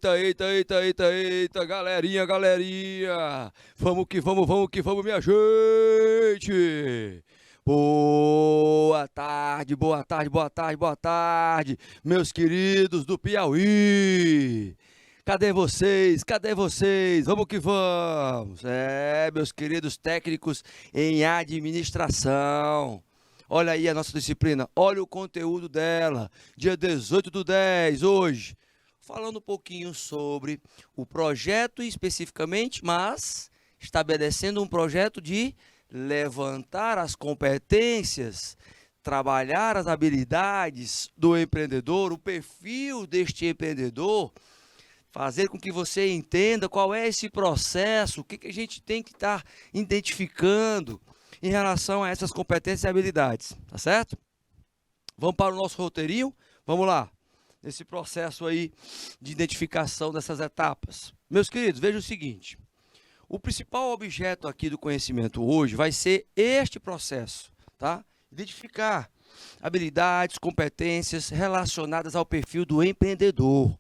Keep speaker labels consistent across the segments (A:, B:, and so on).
A: Eita, galerinha. Vamos que vamos, minha gente. Boa tarde, meus queridos do Piauí. Cadê vocês? Vamos que vamos. Meus queridos técnicos em administração. Olha aí a nossa disciplina, olha o conteúdo dela, dia 18/10, hoje. Falando um pouquinho sobre o projeto especificamente, mas estabelecendo um projeto de levantar as competências, trabalhar as habilidades do empreendedor, o perfil deste empreendedor, fazer com que você entenda qual é esse processo, o que a gente tem que estar identificando em relação a essas competências e habilidades, tá certo? Vamos para o nosso roteirinho? Vamos lá, nesse processo aí de identificação dessas etapas. Meus queridos, vejam o seguinte, o principal objeto aqui do conhecimento hoje vai ser este processo, tá? Identificar habilidades, competências relacionadas ao perfil do empreendedor.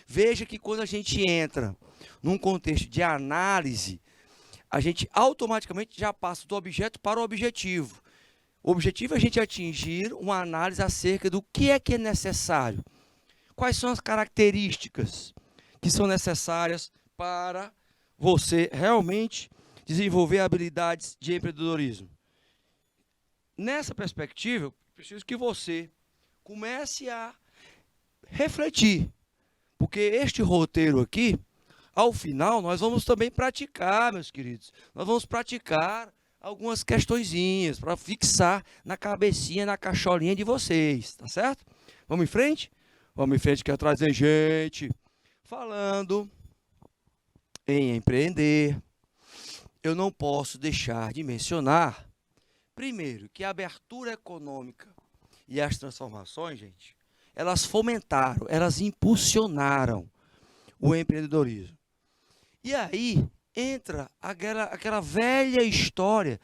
A: Veja que quando a gente entra num contexto de análise, a gente automaticamente já passa do objeto para o objetivo. O objetivo é a gente atingir uma análise acerca do que é necessário. Quais são as características que são necessárias para você realmente desenvolver habilidades de empreendedorismo. Nessa perspectiva, eu preciso que você comece a refletir, porque este roteiro aqui, ao final, nós vamos também praticar, meus queridos. Nós vamos praticar algumas questõezinhas para fixar na cabecinha, na cacholinha de vocês, tá certo? Vamos em frente? Vamos em frente, que atrás tem gente. Falando em empreender, eu não posso deixar de mencionar, primeiro, que a abertura econômica e as transformações, gente, elas fomentaram, elas impulsionaram o empreendedorismo. E aí entra aquela velha história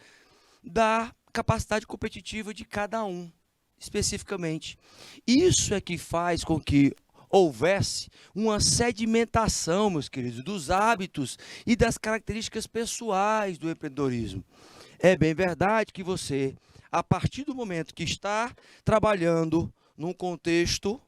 A: da capacidade competitiva de cada um, especificamente. Isso é que faz com que houvesse uma sedimentação, meus queridos, dos hábitos e das características pessoais do empreendedorismo. É bem verdade que você, a partir do momento que está trabalhando num contexto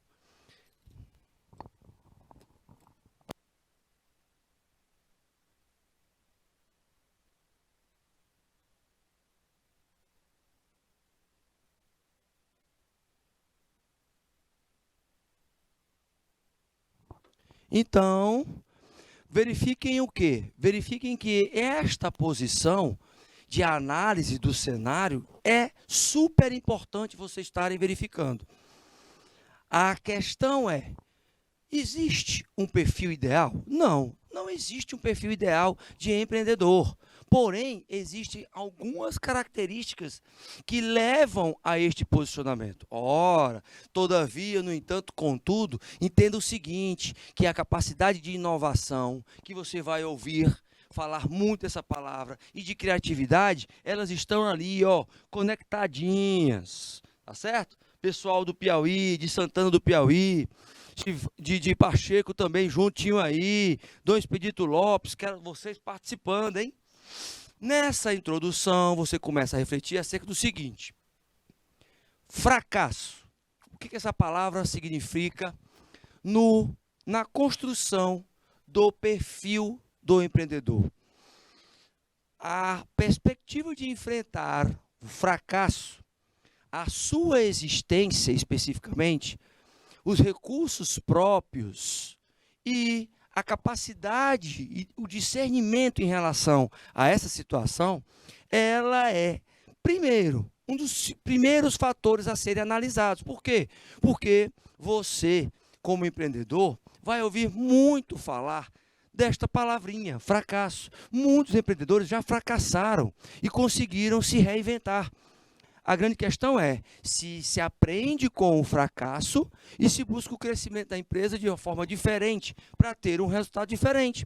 A: então, verifiquem o quê? Verifiquem que esta posição de análise do cenário é super importante vocês estarem verificando. A questão é, existe um perfil ideal? Não, não existe um perfil ideal de empreendedor. Porém, existem algumas características que levam a este posicionamento. Ora, todavia, no entanto, contudo, entenda o seguinte, que a capacidade de inovação, que você vai ouvir falar muito essa palavra, e de criatividade, elas estão ali, ó, conectadinhas, tá certo? Pessoal do Piauí, de Santana do Piauí, de Pacheco também juntinho aí, Dom Expedito Lopes, quero vocês participando, hein? Nessa introdução, você começa a refletir acerca do seguinte, fracasso. O que essa palavra significa na construção do perfil do empreendedor? A perspectiva de enfrentar o fracasso, a sua existência especificamente, os recursos próprios e a capacidade e o discernimento em relação a essa situação, ela é, primeiro, um dos primeiros fatores a serem analisados. Por quê? Porque você, como empreendedor, vai ouvir muito falar desta palavrinha, fracasso. Muitos empreendedores já fracassaram e conseguiram se reinventar. A grande questão é se se aprende com o fracasso e se busca o crescimento da empresa de uma forma diferente para ter um resultado diferente.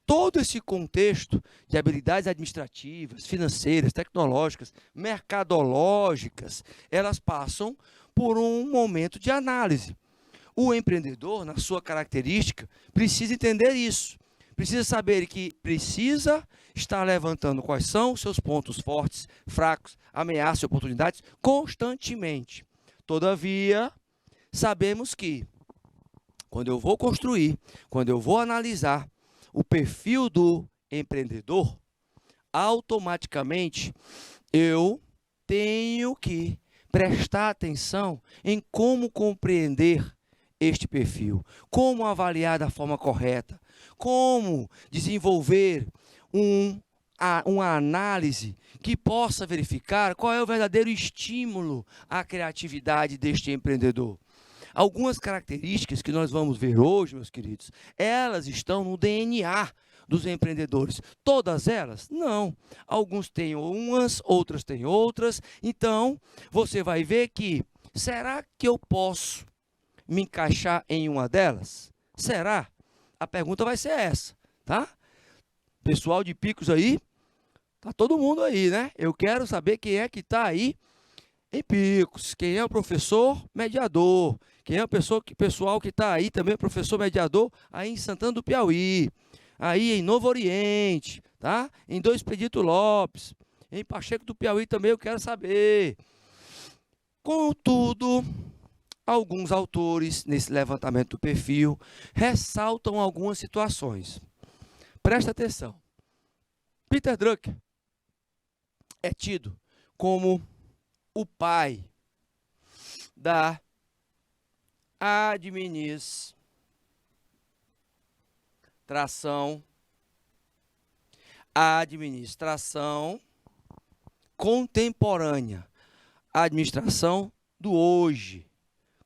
A: Todo esse contexto de habilidades administrativas, financeiras, tecnológicas, mercadológicas, elas passam por um momento de análise. O empreendedor, na sua característica, precisa entender isso. Precisa saber que precisa estar levantando quais são os seus pontos fortes, fracos, ameaças e oportunidades constantemente. Todavia, sabemos que quando eu vou construir, quando eu vou analisar o perfil do empreendedor, automaticamente eu tenho que prestar atenção em como compreender este perfil, como avaliar da forma correta, como desenvolver uma análise que possa verificar qual é o verdadeiro estímulo à criatividade deste empreendedor. Algumas características que nós vamos ver hoje, meus queridos, elas estão no DNA dos empreendedores. Todas elas? Não. Alguns têm umas, outras têm outras. Então, você vai ver que, será que eu posso me encaixar em uma delas? Será? A pergunta vai ser essa, tá? Pessoal de Picos aí, tá todo mundo aí, né? Eu quero saber quem é que está aí em Picos, quem é o professor mediador, quem é o pessoal que está aí também, professor mediador, aí em Santana do Piauí, aí em Novo Oriente, tá? Em 2 Expedito Lopes, em Pacheco do Piauí também eu quero saber. Contudo, alguns autores, nesse levantamento do perfil, ressaltam algumas situações. Presta atenção. Peter Drucker é tido como o pai da administração contemporânea, a administração do hoje,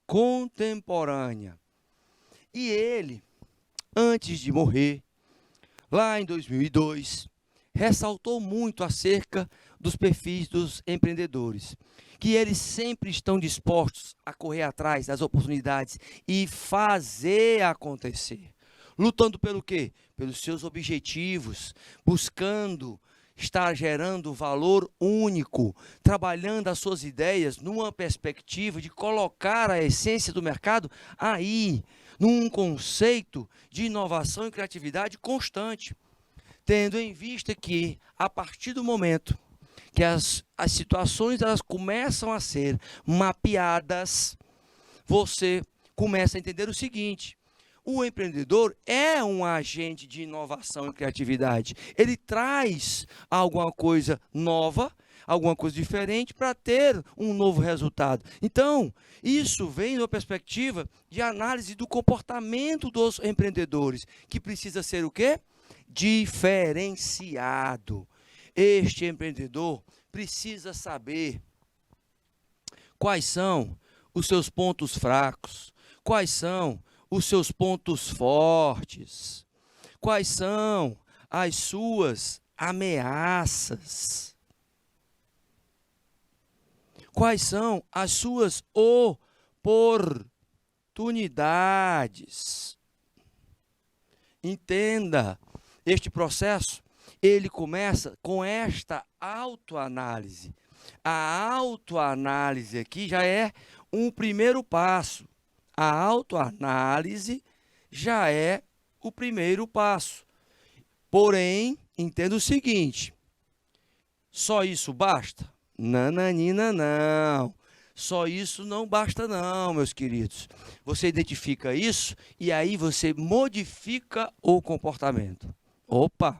A: contemporânea. E ele, antes de morrer, lá em 2002, ressaltou muito acerca dos perfis dos empreendedores, que eles sempre estão dispostos a correr atrás das oportunidades e fazer acontecer. Lutando pelo quê? Pelos seus objetivos, buscando estar gerando valor único, trabalhando as suas ideias numa perspectiva de colocar a essência do mercado aí, num conceito de inovação e criatividade constante, tendo em vista que, a partir do momento que as situações elas começam a ser mapeadas, você começa a entender o seguinte: o empreendedor é um agente de inovação e criatividade. Ele traz alguma coisa nova, alguma coisa diferente para ter um novo resultado. Então, isso vem da perspectiva de análise do comportamento dos empreendedores, que precisa ser o quê? Diferenciado. Este empreendedor precisa saber quais são os seus pontos fracos, quais são os seus pontos fortes, quais são as suas ameaças, quais são as suas oportunidades. Entenda, este processo, ele começa com esta autoanálise. A autoanálise aqui já é um primeiro passo. A autoanálise já é o primeiro passo. Porém, entenda o seguinte: só isso basta? Nananina, não. Só isso não basta não, meus queridos. Você identifica isso e aí você modifica o comportamento. Opa!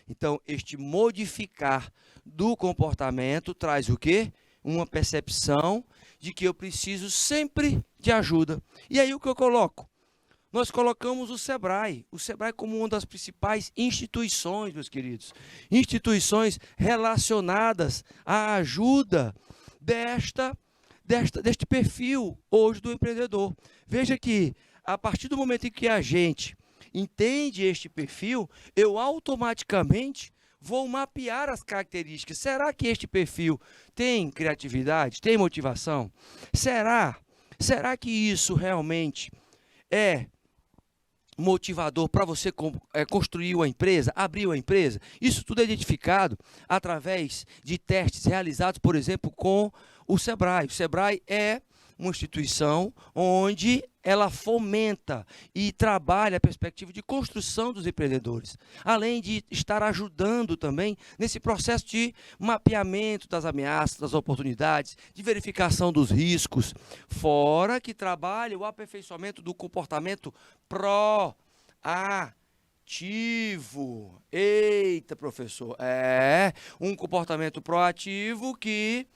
A: Então, este modificar do comportamento traz o quê? Uma percepção de que eu preciso sempre de ajuda. E aí o que eu coloco? Nós colocamos o Sebrae como uma das principais instituições, meus queridos. Instituições relacionadas à ajuda deste perfil hoje do empreendedor. Veja que, a partir do momento em que a gente entende este perfil, eu automaticamente vou mapear as características. Será que este perfil tem criatividade, tem motivação? Será que isso realmente é motivador para você construir uma empresa, abrir uma empresa? Isso tudo é identificado através de testes realizados, por exemplo, com o Sebrae. O Sebrae é uma instituição onde ela fomenta e trabalha a perspectiva de construção dos empreendedores, além de estar ajudando também nesse processo de mapeamento das ameaças, das oportunidades, de verificação dos riscos, fora que trabalha o aperfeiçoamento do comportamento proativo. Eita, professor, um comportamento proativo que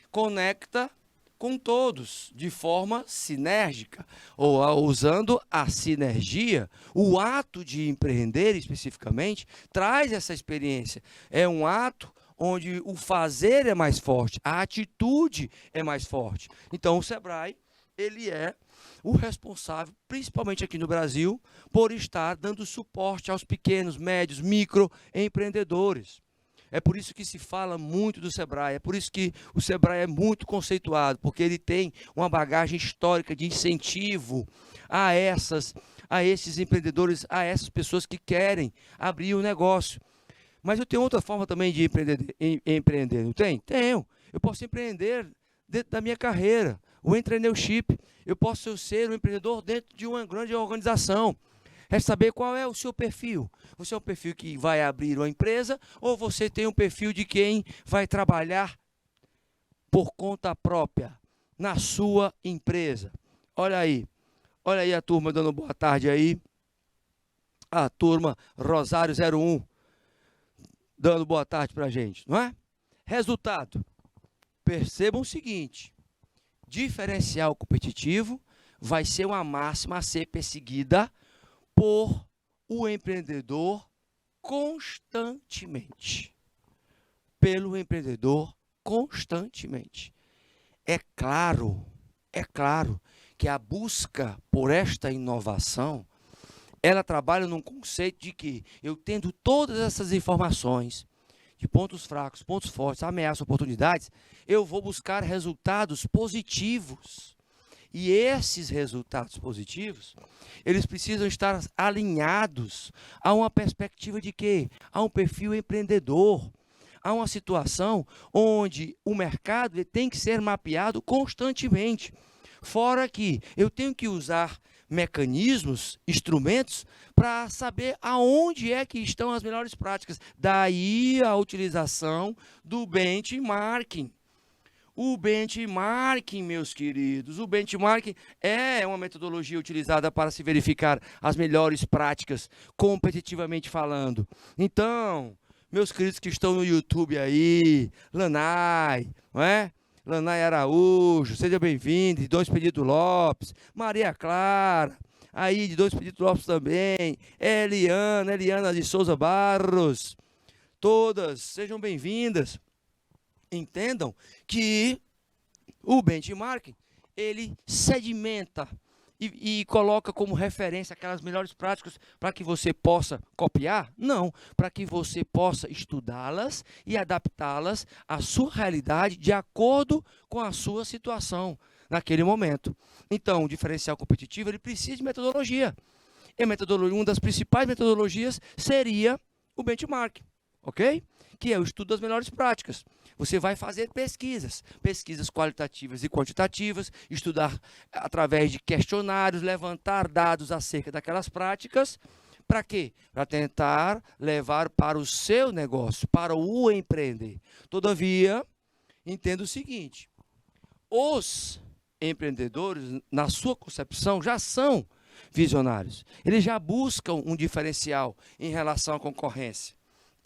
A: conecta com todos, de forma sinérgica, ou usando a sinergia. O ato de empreender, especificamente, traz essa experiência. É um ato onde o fazer é mais forte, a atitude é mais forte. Então, o Sebrae, ele é o responsável, principalmente aqui no Brasil, por estar dando suporte aos pequenos, médios, microempreendedores. É por isso que se fala muito do Sebrae, é por isso que o Sebrae é muito conceituado, porque ele tem uma bagagem histórica de incentivo a esses empreendedores, a essas pessoas que querem abrir um negócio. Mas eu tenho outra forma também de empreender, não tem? Tenho. Eu posso empreender dentro da minha carreira, o entrepreneurship. Eu posso ser um empreendedor dentro de uma grande organização. É saber qual é o seu perfil. Você é um perfil que vai abrir uma empresa ou você tem um perfil de quem vai trabalhar por conta própria na sua empresa? Olha aí a turma dando boa tarde aí. A turma Rosário 01 dando boa tarde para a gente, não é? Resultado. Percebam o seguinte, diferencial competitivo vai ser uma máxima a ser perseguida por o empreendedor constantemente. Pelo empreendedor constantemente. É claro que a busca por esta inovação, ela trabalha num conceito de que eu tendo todas essas informações, de pontos fracos, pontos fortes, ameaças, oportunidades, eu vou buscar resultados positivos. E esses resultados positivos, eles precisam estar alinhados a uma perspectiva de quê? A um perfil empreendedor, a uma situação onde o mercado tem que ser mapeado constantemente. Fora que eu tenho que usar mecanismos, instrumentos, para saber aonde é que estão as melhores práticas. Daí a utilização do benchmarking. O benchmarking, meus queridos, o benchmarking é uma metodologia utilizada para se verificar as melhores práticas, competitivamente falando. Então, meus queridos que estão no YouTube aí, Lanai, não é? Lanai Araújo, seja bem-vindo, de Dom Expedito Lopes, Maria Clara, aí de Dom Expedito Lopes também, Eliana de Souza Barros, todas sejam bem-vindas. Entendam que o benchmarking, ele sedimenta e coloca como referência aquelas melhores práticas para que você possa copiar? Não, para que você possa estudá-las e adaptá-las à sua realidade de acordo com a sua situação naquele momento. Então, o diferencial competitivo, ele precisa de metodologia. E uma das principais metodologias seria o benchmarking, ok? Que é o estudo das melhores práticas. Você vai fazer pesquisas qualitativas e quantitativas, estudar através de questionários, levantar dados acerca daquelas práticas. Para quê? Para tentar levar para o seu negócio, para o empreender. Todavia, entenda o seguinte, os empreendedores, na sua concepção, já são visionários. Eles já buscam um diferencial em relação à concorrência.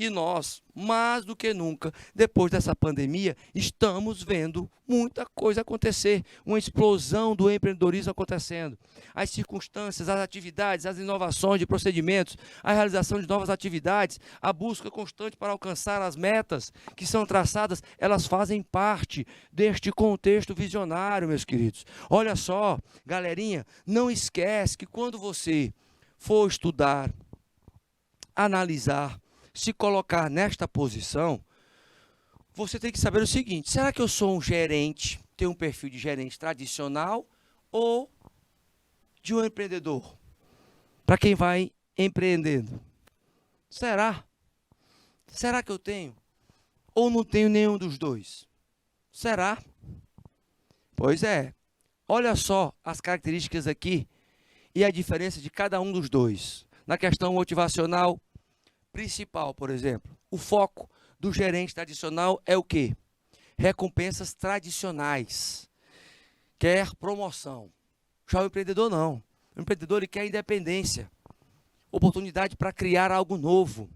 A: E nós, mais do que nunca, depois dessa pandemia, estamos vendo muita coisa acontecer, uma explosão do empreendedorismo acontecendo. As circunstâncias, as atividades, as inovações de procedimentos, a realização de novas atividades, a busca constante para alcançar as metas que são traçadas, elas fazem parte deste contexto visionário, meus queridos. Olha só, galerinha, não esquece que quando você for estudar, analisar, se colocar nesta posição, você tem que saber o seguinte, será que eu sou um gerente, tenho um perfil de gerente tradicional ou de um empreendedor? Para quem vai empreendendo. Será? Será que eu tenho? Ou não tenho nenhum dos dois? Será? Pois é. Olha só as características aqui e a diferença de cada um dos dois. Na questão motivacional principal, por exemplo, o foco do gerente tradicional é o quê? Recompensas tradicionais. Quer promoção. Já o empreendedor não. O empreendedor ele quer independência. Oportunidade para criar algo novo.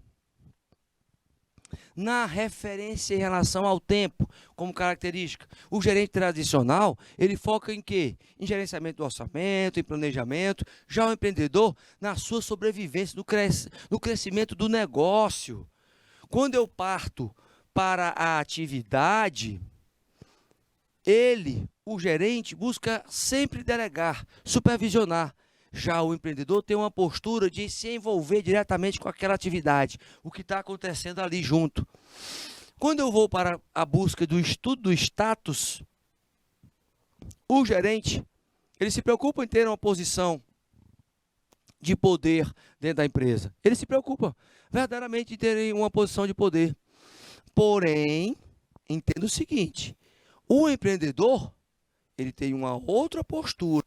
A: Na referência em relação ao tempo, como característica, o gerente tradicional, ele foca em quê? Em gerenciamento do orçamento, em planejamento. Já o empreendedor, na sua sobrevivência, no crescimento do negócio. Quando eu parto para a atividade, o gerente, busca sempre delegar, supervisionar. Já o empreendedor tem uma postura de se envolver diretamente com aquela atividade, o que está acontecendo ali junto. Quando eu vou para a busca do estudo do status, o gerente, ele se preocupa em ter uma posição de poder dentro da empresa. Ele se preocupa verdadeiramente em ter uma posição de poder. Porém, entenda o seguinte, o empreendedor, ele tem uma outra postura.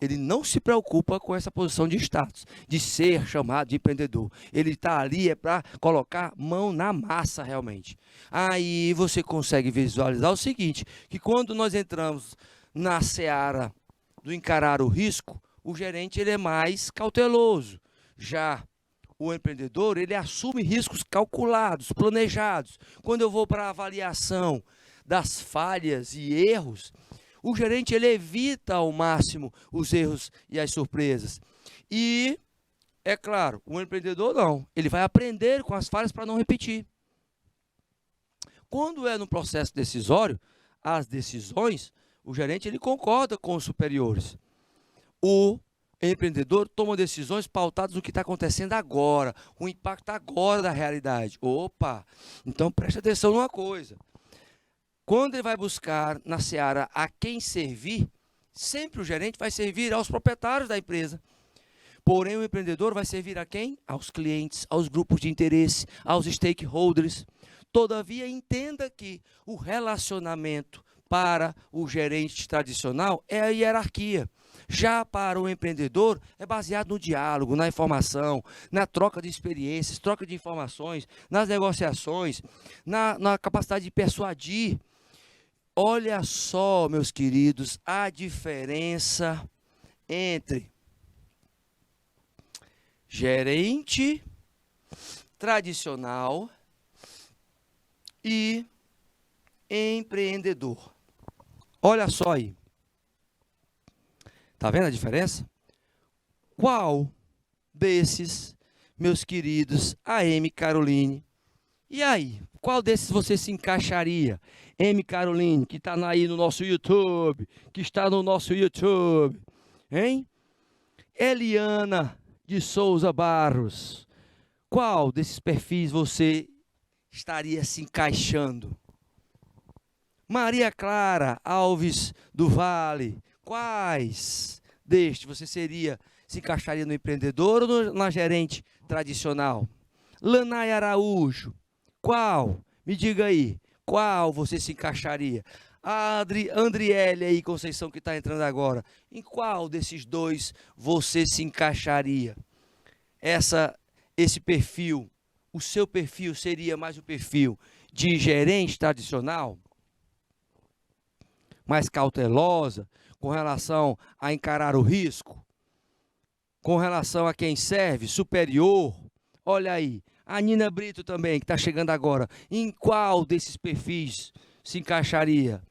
A: Ele não se preocupa com essa posição de status, de ser chamado de empreendedor. Ele está ali para colocar mão na massa realmente. Aí você consegue visualizar o seguinte, que quando nós entramos na seara do encarar o risco, o gerente ele é mais cauteloso. Já o empreendedor, ele assume riscos calculados, planejados. Quando eu vou para a avaliação das falhas e erros, o gerente ele evita ao máximo os erros e as surpresas. E, é claro, o empreendedor não. Ele vai aprender com as falhas para não repetir. Quando é no processo decisório, as decisões, o gerente ele concorda com os superiores. O empreendedor toma decisões pautadas no que está acontecendo agora, o impacto agora da realidade. Opa! Então preste atenção numa coisa. Quando ele vai buscar na seara a quem servir, sempre o gerente vai servir aos proprietários da empresa. Porém, o empreendedor vai servir a quem? Aos clientes, aos grupos de interesse, aos stakeholders. Todavia, entenda que o relacionamento para o gerente tradicional é a hierarquia. Já para o empreendedor, é baseado no diálogo, na informação, na troca de experiências, troca de informações, nas negociações, na capacidade de persuadir. Olha só, meus queridos, a diferença entre gerente tradicional e empreendedor. Olha só aí. Tá vendo a diferença? Qual desses, meus queridos, AM Caroline? E aí, qual desses você se encaixaria? M. Caroline, que está aí no nosso YouTube, hein? Eliana de Souza Barros, qual desses perfis você estaria se encaixando? Maria Clara Alves do Vale, quais deste você se encaixaria no empreendedor ou na gerente tradicional? Lanay Araújo, qual? Me diga aí, qual você se encaixaria? A Andriele aí, Conceição, que está entrando agora, em qual desses dois você se encaixaria? Esse perfil, o seu perfil seria mais o perfil de gerente tradicional? Mais cautelosa, com relação a encarar o risco? Com relação a quem serve, superior? Olha aí, a Nina Brito também, que está chegando agora. Em qual desses perfis se encaixaria?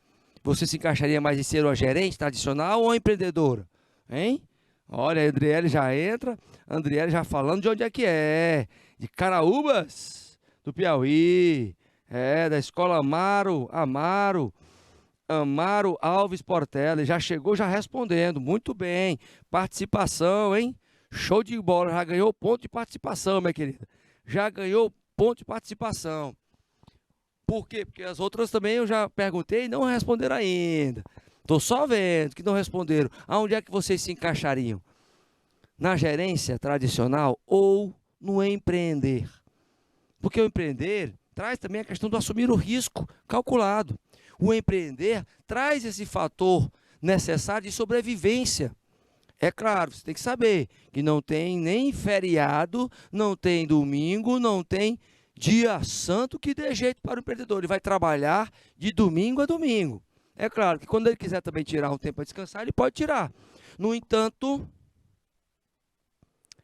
A: Você se encaixaria mais em ser uma gerente tradicional ou uma empreendedora? Hein? Olha, a Andriele já entra. A Andriele já falando de onde é que é. De Caraúbas, do Piauí. É, da escola Amaro Alves Portela. Já chegou já respondendo. Muito bem. Participação, hein? Show de bola. Já ganhou ponto de participação, minha querida. Já ganhou ponto de participação. Por quê? Porque as outras também eu já perguntei e não responderam ainda. Estou só vendo que não responderam. Aonde é que vocês se encaixariam? Na gerência tradicional ou no empreender? Porque o empreender traz também a questão do assumir o risco calculado. O empreender traz esse fator necessário de sobrevivência. É claro, você tem que saber que não tem nem feriado, não tem domingo, não tem dia santo que dê jeito para o empreendedor. Ele vai trabalhar de domingo a domingo. É claro que quando ele quiser também tirar um tempo para descansar, ele pode tirar. No entanto,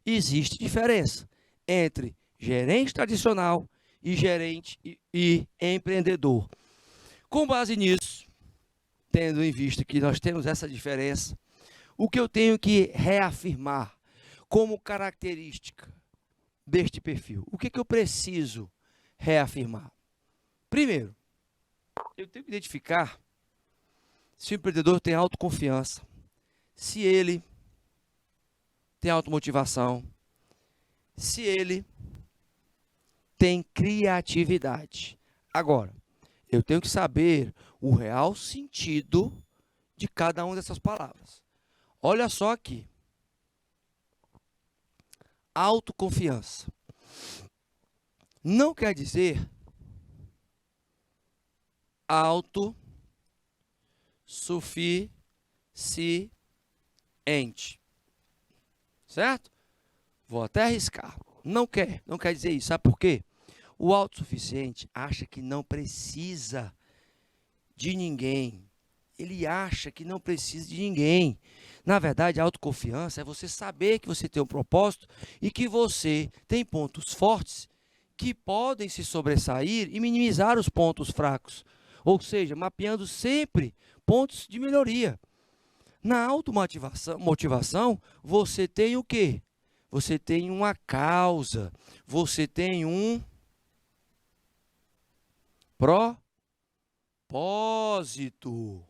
A: existe diferença entre gerente tradicional e gerente e empreendedor. Com base nisso, tendo em vista que nós temos essa diferença, o que eu tenho que reafirmar como característica deste perfil? O que eu preciso reafirmar? Primeiro, eu tenho que identificar se o empreendedor tem autoconfiança, se ele tem automotivação, se ele tem criatividade. Agora, eu tenho que saber o real sentido de cada uma dessas palavras. Olha só aqui. Autoconfiança. Não quer dizer autossuficiente. Certo? Vou até arriscar. Não quer dizer isso. Sabe por quê? O autossuficiente acha que não precisa de ninguém. Ele acha que não precisa de ninguém. Na verdade, a autoconfiança é você saber que você tem um propósito e que você tem pontos fortes que podem se sobressair e minimizar os pontos fracos. Ou seja, mapeando sempre pontos de melhoria. Na automotivação, você tem o quê? Você tem uma causa, você tem um propósito.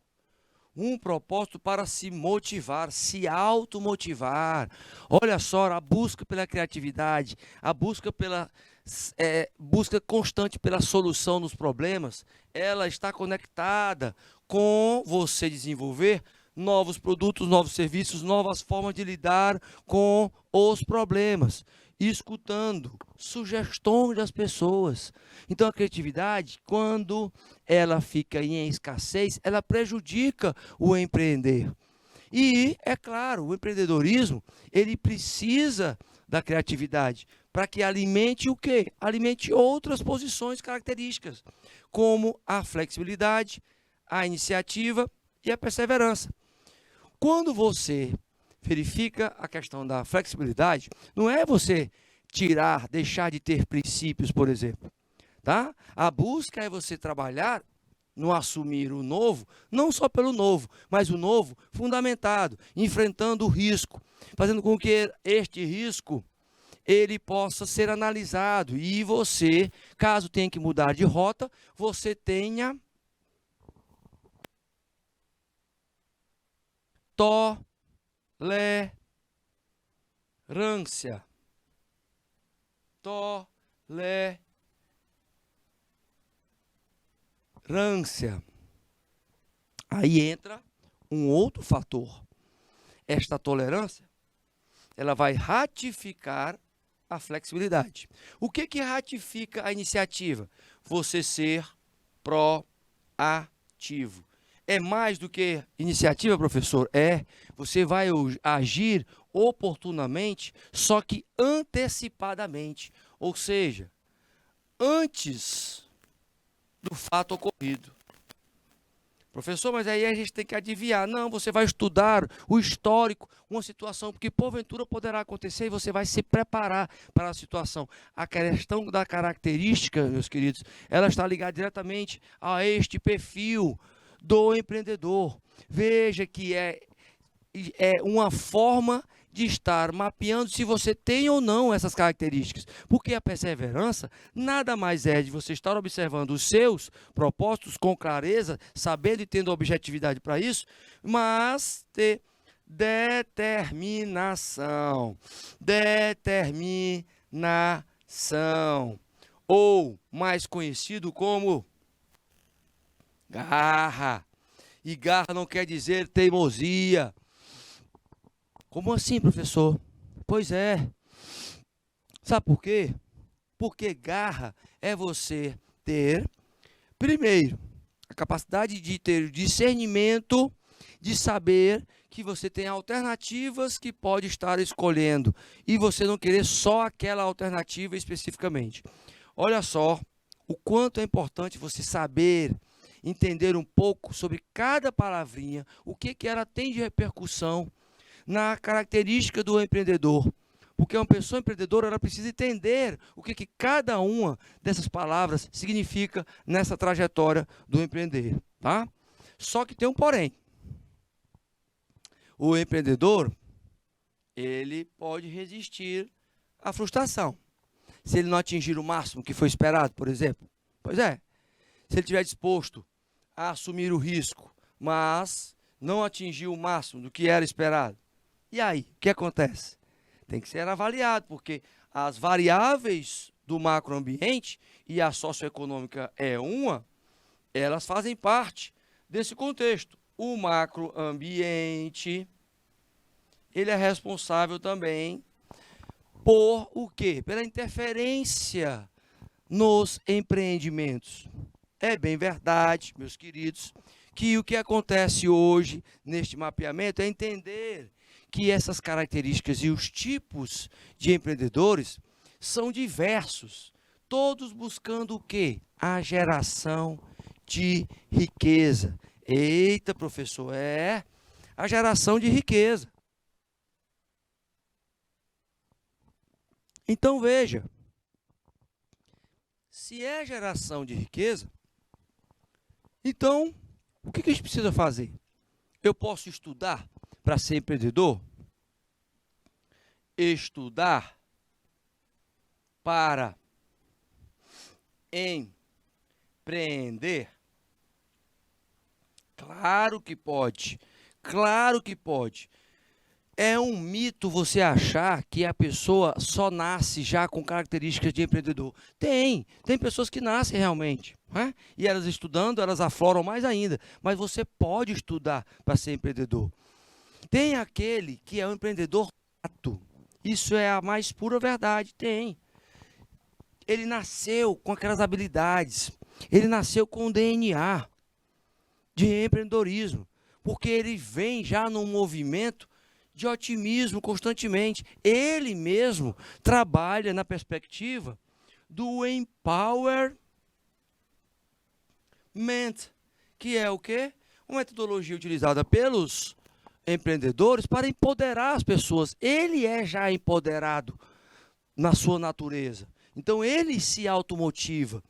A: Um propósito para se motivar, se automotivar. Olha só, a busca pela criatividade, a busca busca constante pela solução dos problemas, ela está conectada com você desenvolver novos produtos, novos serviços, novas formas de lidar com os problemas, escutando sugestões das pessoas. Então, a criatividade, quando ela fica em escassez, ela prejudica o empreender. E, é claro, o empreendedorismo, ele precisa da criatividade para que alimente o quê? Alimente outras posições características, como a flexibilidade, a iniciativa e a perseverança. Quando você verifica a questão da flexibilidade, não é você deixar de ter princípios, por exemplo. Tá? A busca é você trabalhar no assumir o novo, não só pelo novo, mas o novo fundamentado, enfrentando o risco, fazendo com que este risco ele possa ser analisado e você, caso tenha que mudar de rota, você tenha tolerância. Tolerância. Aí entra um outro fator. Esta tolerância, ela vai ratificar a flexibilidade. O que ratifica a iniciativa? Você ser proativo. É mais do que iniciativa, professor? É. Você vai agir oportunamente, só que antecipadamente. Ou seja, antes do fato ocorrido. Professor, mas aí a gente tem que adivinhar. Não, você vai estudar o histórico, uma situação que porventura poderá acontecer e você vai se preparar para a situação. A questão da característica, meus queridos, ela está ligada diretamente a este perfil do empreendedor. Veja que é uma forma de estar mapeando se você tem ou não essas características. Porque a perseverança nada mais é de você estar observando os seus propósitos com clareza, sabendo e tendo objetividade para isso, mas ter determinação. Determinação. Ou mais conhecido como garra. E garra não quer dizer teimosia. Como assim, professor? Pois é. Sabe por quê? Porque garra é você ter, primeiro, a capacidade de ter discernimento de saber que você tem alternativas que pode estar escolhendo e você não querer só aquela alternativa especificamente. Olha só o quanto é importante você saber, entender um pouco sobre cada palavrinha, o que ela tem de repercussão na característica do empreendedor. Porque uma pessoa empreendedora, ela precisa entender o que cada uma dessas palavras significa nessa trajetória do empreender, tá? Só que tem um porém. O empreendedor, ele pode resistir à frustração. Se ele não atingir o máximo que foi esperado, por exemplo. Pois é. Se ele estiver disposto a assumir o risco, mas não atingir o máximo do que era esperado. E aí, o que acontece? Tem que ser avaliado, porque as variáveis do macroambiente, e a socioeconômica é uma, elas fazem parte desse contexto. O macroambiente, ele é responsável também por o quê? Pela interferência nos empreendimentos. É bem verdade, meus queridos, que o que acontece hoje neste mapeamento é entender que essas características e os tipos de empreendedores são diversos, todos buscando o quê? A geração de riqueza. Eita, professor, é a geração de riqueza. Então, veja, se é geração de riqueza, então, o que a gente precisa fazer? Eu posso estudar para ser empreendedor? Estudar para empreender? Claro que pode. Claro que pode. É um mito você achar que a pessoa só nasce já com características de empreendedor. Tem pessoas que nascem realmente, né? E elas estudando, elas afloram mais ainda. Mas você pode estudar para ser empreendedor. Tem aquele que é um empreendedor nato. Isso é a mais pura verdade. Tem. Ele nasceu com aquelas habilidades. Ele nasceu com o DNA de empreendedorismo. Porque ele vem já num movimento de otimismo constantemente. Ele mesmo trabalha na perspectiva do empowerment, que é o quê? Uma metodologia utilizada pelos empreendedores para empoderar as pessoas. Ele é já empoderado na sua natureza. Então ele se automotiva.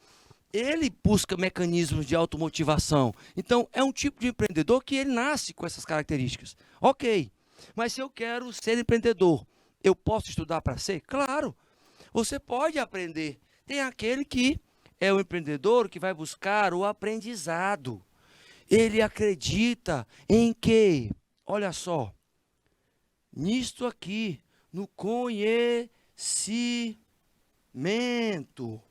A: Ele busca mecanismos de automotivação. Então é um tipo de empreendedor que ele nasce com essas características. Ok. Mas se eu quero ser empreendedor, eu posso estudar para ser? Claro, você pode aprender. Tem aquele que é o empreendedor que vai buscar o aprendizado. Ele acredita em quê? Olha só, nisto aqui, no conhecimento.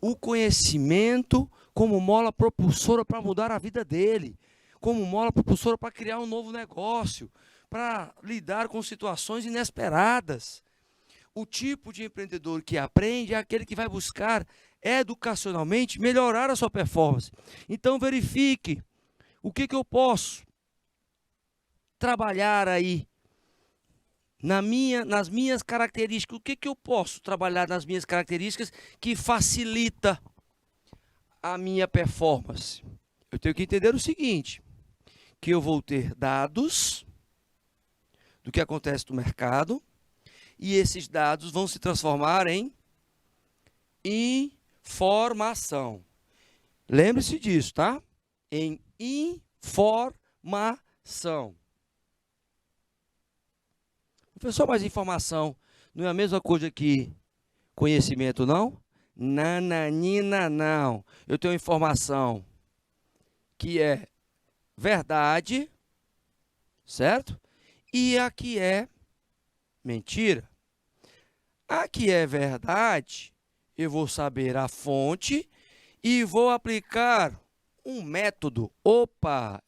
A: O conhecimento como mola propulsora para mudar a vida dele, como mola propulsora para criar um novo negócio, para lidar com situações inesperadas. O tipo de empreendedor que aprende é aquele que vai buscar educacionalmente melhorar a sua performance. Então verifique o que eu posso trabalhar aí nas minhas características. O que eu posso trabalhar nas minhas características que facilita a minha performance? Eu tenho que entender o seguinte, que eu vou ter dados do que acontece no mercado, e esses dados vão se transformar em informação. Lembre-se disso, tá? Em informação. Professor, mas informação não é a mesma coisa que conhecimento, não? Nananina, não. Eu tenho informação que é verdade, certo? E a que é mentira. A que é verdade, eu vou saber a fonte e vou aplicar um método. Opa,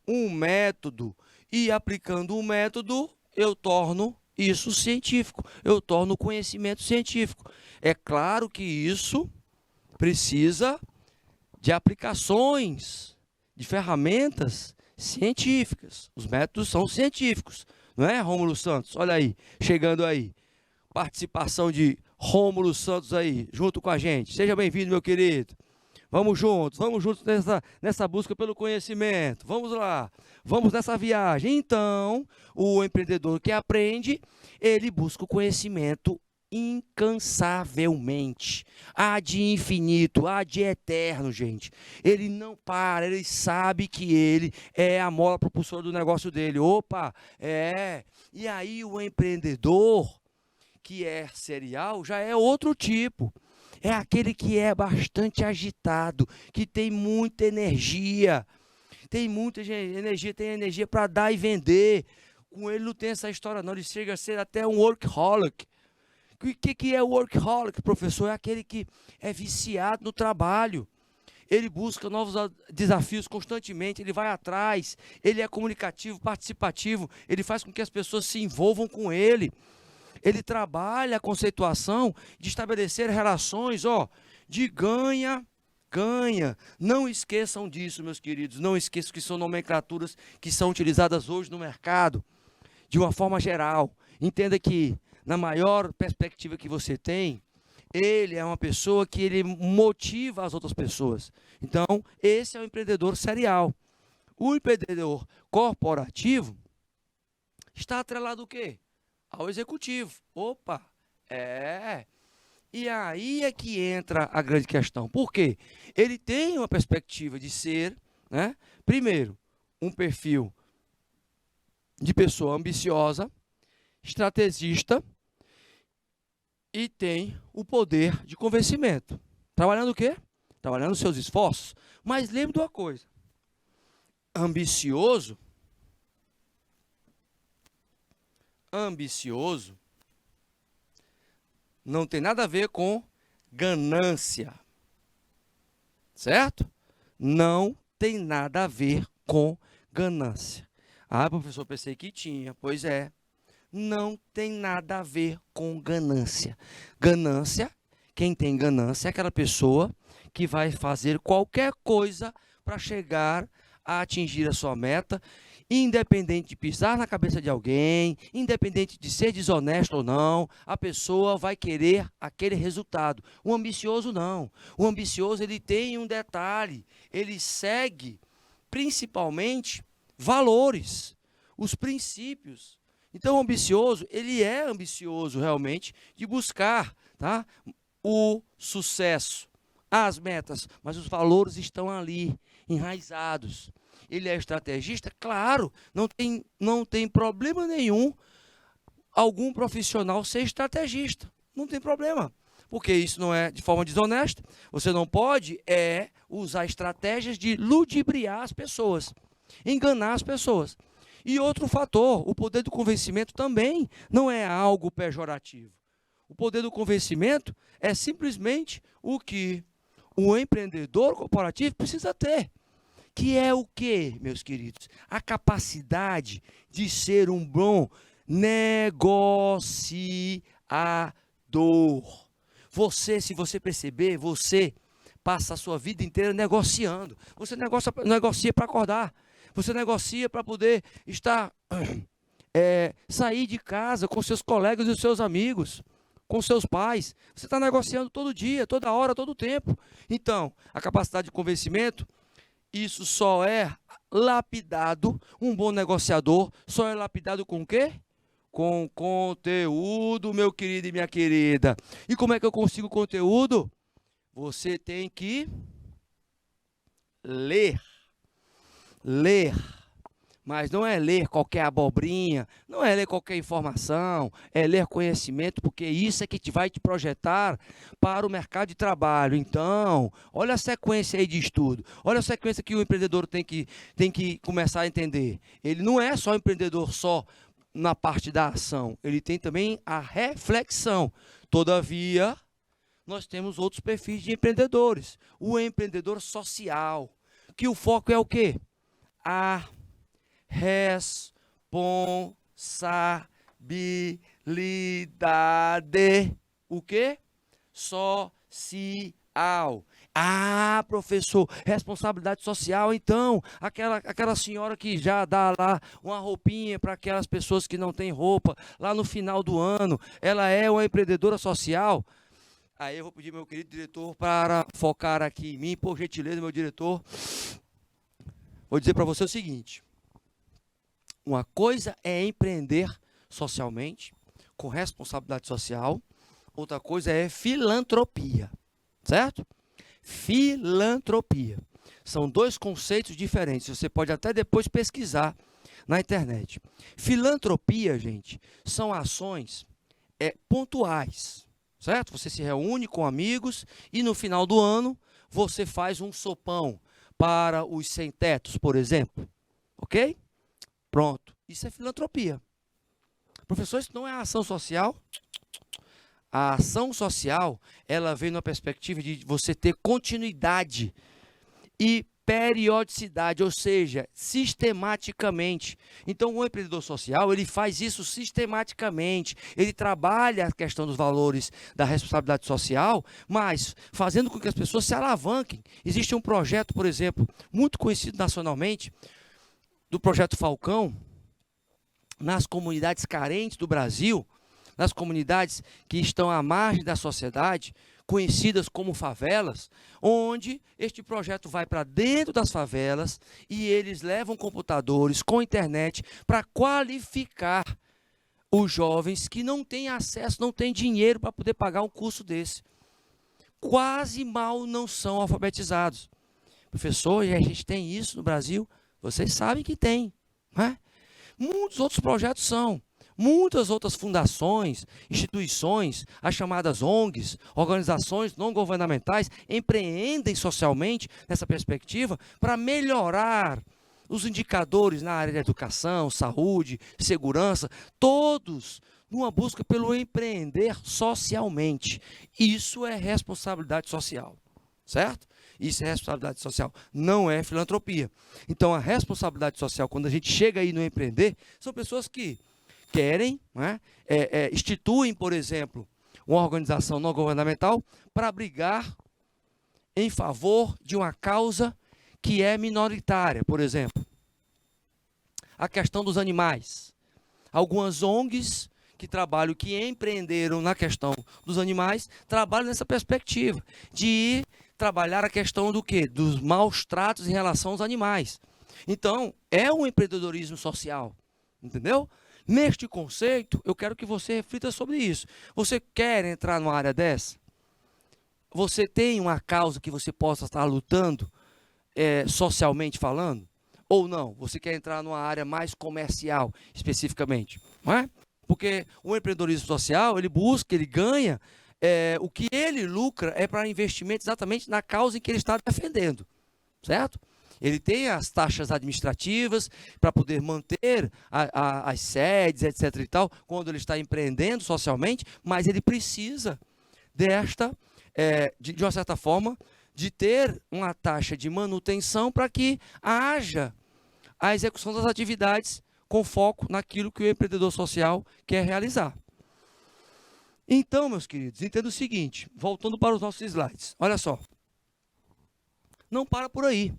A: um método. E aplicando um método, eu torno isso científico. Eu torno conhecimento científico. É claro que isso precisa de aplicações de ferramentas científicas. Os métodos são científicos, não é, Rômulo Santos? Olha aí, chegando aí. Participação de Rômulo Santos aí, junto com a gente. Seja bem-vindo, meu querido. Vamos juntos nessa busca pelo conhecimento. Vamos lá, vamos nessa viagem. Então, o empreendedor que aprende, ele busca o conhecimento incansavelmente, ad infinito, ad eterno, gente. Ele não para, ele sabe que ele é a mola propulsora do negócio dele. Opa, é. E aí o empreendedor que é serial já é outro tipo. É aquele que é bastante agitado, que tem muita energia. Tem energia para dar e vender. Com ele não tem essa história não, ele chega a ser até um workaholic. O que é o workaholic, professor? É aquele que é viciado no trabalho. Ele busca novos desafios constantemente, ele vai atrás, ele é comunicativo, participativo, ele faz com que as pessoas se envolvam com ele. Ele trabalha a conceituação de estabelecer relações, de ganha. Não esqueçam disso, meus queridos. Não esqueçam que são nomenclaturas que são utilizadas hoje no mercado, de uma forma geral. Entenda que, na maior perspectiva que você tem, ele é uma pessoa que ele motiva as outras pessoas. Então, esse é o empreendedor serial. O empreendedor corporativo está atrelado ao quê? Ao executivo. Opa, E aí é que entra a grande questão. Por quê? Ele tem uma perspectiva de ser, né? Primeiro, um perfil de pessoa ambiciosa, estrategista e tem o poder de convencimento. Trabalhando o quê? Trabalhando seus esforços. Mas lembre de uma coisa. Ambicioso não tem nada a ver com ganância, certo? Não tem nada a ver com ganância. Ah, professor, pensei que tinha. Pois é, não tem nada a ver com ganância. Ganância, quem tem ganância é aquela pessoa que vai fazer qualquer coisa para chegar a atingir a sua meta, independente de pisar na cabeça de alguém, independente de ser desonesto ou não, a pessoa vai querer aquele resultado. O ambicioso não. O ambicioso, ele tem um detalhe, ele segue principalmente valores, os princípios. Então, o ambicioso, ele é ambicioso realmente de buscar, tá, o sucesso, as metas, mas os valores estão ali, enraizados. Ele é estrategista? Claro, não tem problema nenhum algum profissional ser estrategista. Não tem problema, porque isso não é de forma desonesta. Você não pode usar estratégias de ludibriar as pessoas, enganar as pessoas. E outro fator, o poder do convencimento também não é algo pejorativo. O poder do convencimento é simplesmente o que o empreendedor corporativo precisa ter. Que é o quê, meus queridos? A capacidade de ser um bom negociador. Você, se você perceber, você passa a sua vida inteira negociando. Você negocia para acordar. Você negocia para poder sair de casa com seus colegas e os seus amigos, com seus pais. Você está negociando todo dia, toda hora, todo tempo. Então, a capacidade de convencimento, isso só é lapidado, um bom negociador só é lapidado com o quê? Com conteúdo, meu querido e minha querida. E como é que eu consigo conteúdo? Você tem que ler. Ler. Mas não é ler qualquer abobrinha, não é ler qualquer informação, é ler conhecimento, porque isso é que vai te projetar para o mercado de trabalho. Então, olha a sequência aí de estudo, olha a sequência que o empreendedor tem que começar a entender. Ele não é só empreendedor só na parte da ação, ele tem também a reflexão. Todavia, nós temos outros perfis de empreendedores. O empreendedor social, que o foco é o quê? A responsabilidade. O quê? Social. Ah, professor, responsabilidade social, então, aquela senhora que já dá lá uma roupinha para aquelas pessoas que não têm roupa, lá no final do ano, ela é uma empreendedora social? Aí eu vou pedir meu querido diretor para focar aqui em mim, por gentileza, meu diretor. Vou dizer para você o seguinte: uma coisa é empreender socialmente, com responsabilidade social, outra coisa é filantropia, certo? Filantropia. São dois conceitos diferentes, você pode até depois pesquisar na internet. Filantropia, gente, são ações pontuais, certo? Você se reúne com amigos e no final do ano você faz um sopão para os sem-tetos, por exemplo. Ok? Pronto. Isso é filantropia. Professor, isso não é ação social? A ação social, ela vem na perspectiva de você ter continuidade e periodicidade, ou seja, sistematicamente. Então, o empreendedor social, ele faz isso sistematicamente. Ele trabalha a questão dos valores da responsabilidade social, mas fazendo com que as pessoas se alavanquem. Existe um projeto, por exemplo, muito conhecido nacionalmente, do Projeto Falcão, nas comunidades carentes do Brasil, nas comunidades que estão à margem da sociedade, conhecidas como favelas, onde este projeto vai para dentro das favelas e eles levam computadores com internet para qualificar os jovens que não têm acesso, não têm dinheiro para poder pagar um curso desse. Quase mal não são alfabetizados. Professor, e a gente tem isso no Brasil? Vocês sabem que tem, né? Muitos outros projetos são. Muitas outras fundações, instituições, as chamadas ONGs, organizações não governamentais, empreendem socialmente nessa perspectiva para melhorar os indicadores na área da educação, saúde, segurança, todos numa busca pelo empreender socialmente. Isso é responsabilidade social, certo? Isso é responsabilidade social, não é filantropia. Então, a responsabilidade social, quando a gente chega aí no empreender, são pessoas que querem, né, instituem, por exemplo, uma organização não governamental para brigar em favor de uma causa que é minoritária, por exemplo. A questão dos animais. Algumas ONGs que trabalham, que empreenderam na questão dos animais, trabalham nessa perspectiva de trabalhar a questão do quê? Dos maus tratos em relação aos animais. Então, é um empreendedorismo social, entendeu? Neste conceito, eu quero que você reflita sobre isso. Você quer entrar numa área dessa? Você tem uma causa que você possa estar lutando, socialmente falando? Ou não? Você quer entrar numa área mais comercial, especificamente? Não é? Porque o empreendedorismo social, ele busca, ele ganha, o que ele lucra é para investimento exatamente na causa em que ele está defendendo, certo? Ele tem as taxas administrativas para poder manter as sedes, etc. e tal, quando ele está empreendendo socialmente, mas ele precisa de uma certa forma, de ter uma taxa de manutenção para que haja a execução das atividades com foco naquilo que o empreendedor social quer realizar. Então, meus queridos, entenda o seguinte, voltando para os nossos slides, olha só, não para por aí.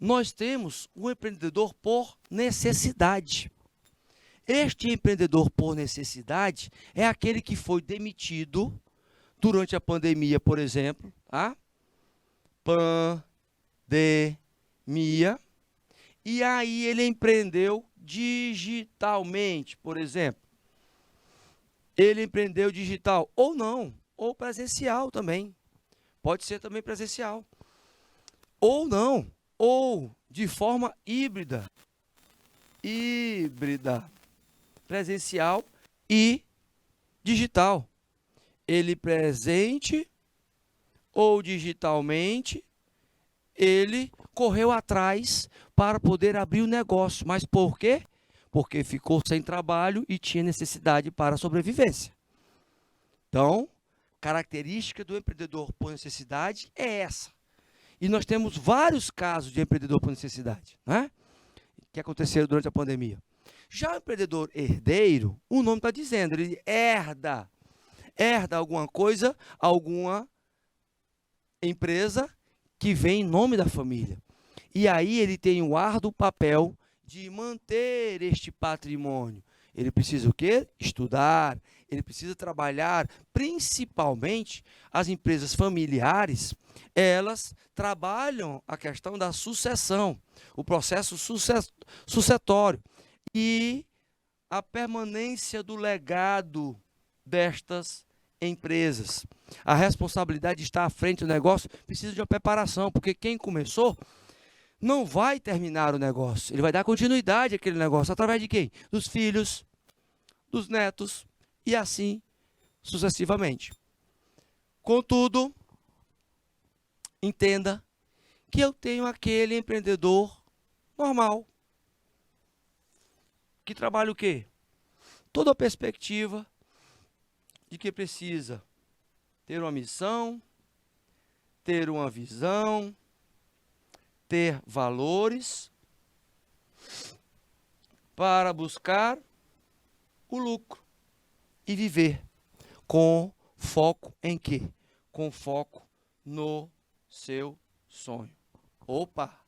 A: Nós temos o empreendedor por necessidade. Este empreendedor por necessidade é aquele que foi demitido durante a pandemia, por exemplo, tá? Pandemia. E aí ele empreendeu digitalmente, por exemplo. Ele empreendeu digital, ou não, ou presencial também. Pode ser também presencial. Ou não, ou de forma híbrida. Presencial e digital. Ele presente ou digitalmente, ele correu atrás para poder abrir o negócio. Mas por quê? Porque ficou sem trabalho e tinha necessidade para a sobrevivência. Então, característica do empreendedor por necessidade é essa. E nós temos vários casos de empreendedor por necessidade, né? Que aconteceram durante a pandemia. Já o empreendedor herdeiro, o nome está dizendo, ele herda alguma coisa, alguma empresa que vem em nome da família. E aí ele tem o árduo papel de manter este patrimônio. Ele precisa o quê? Estudar, ele precisa trabalhar, principalmente as empresas familiares, elas trabalham a questão da sucessão, o processo sucessório e a permanência do legado destas empresas. A responsabilidade de estar à frente do negócio precisa de uma preparação, porque quem começou não vai terminar o negócio, ele vai dar continuidade àquele negócio, através de quem? Dos filhos, dos netos, e assim sucessivamente. Contudo, entenda que eu tenho aquele empreendedor normal, que trabalha o quê? Toda a perspectiva de que precisa ter uma missão, ter uma visão, ter valores para buscar o lucro e viver com foco em quê? Com foco no seu sonho. Opa,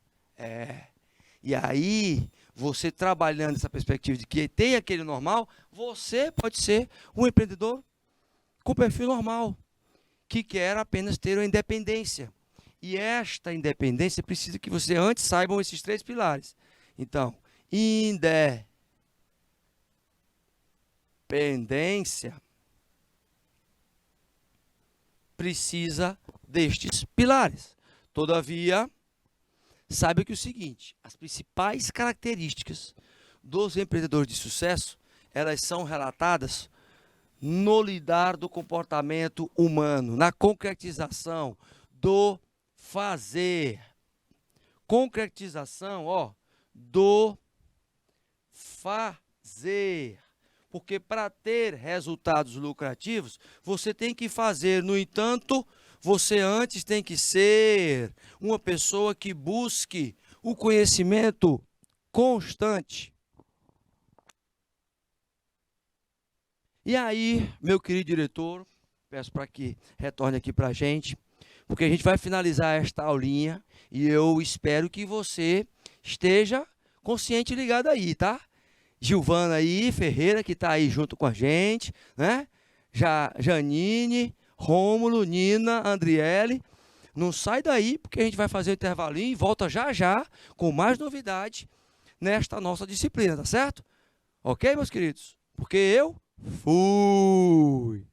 A: E aí, você trabalhando essa perspectiva de que tem aquele normal, você pode ser um empreendedor com perfil normal, que quer apenas ter uma independência. E esta independência precisa que você antes saibam esses 3 pilares. Então, independência precisa destes pilares. Todavia, saiba que o seguinte, as principais características dos empreendedores de sucesso, elas são relatadas no lidar do comportamento humano, na concretização do fazer. Concretização, do fazer. Porque para ter resultados lucrativos, você tem que fazer. No entanto, você antes tem que ser uma pessoa que busque o conhecimento constante. E aí, meu querido diretor, peço para que retorne aqui para a gente, porque a gente vai finalizar esta aulinha e eu espero que você esteja consciente e ligado aí, tá? Gilvana aí, Ferreira, que está aí junto com a gente, né? Janine, Rômulo, Nina, Andriele. Não sai daí, porque a gente vai fazer o intervalinho e volta já já com mais novidade nesta nossa disciplina, tá certo? Ok, meus queridos? Porque eu fui!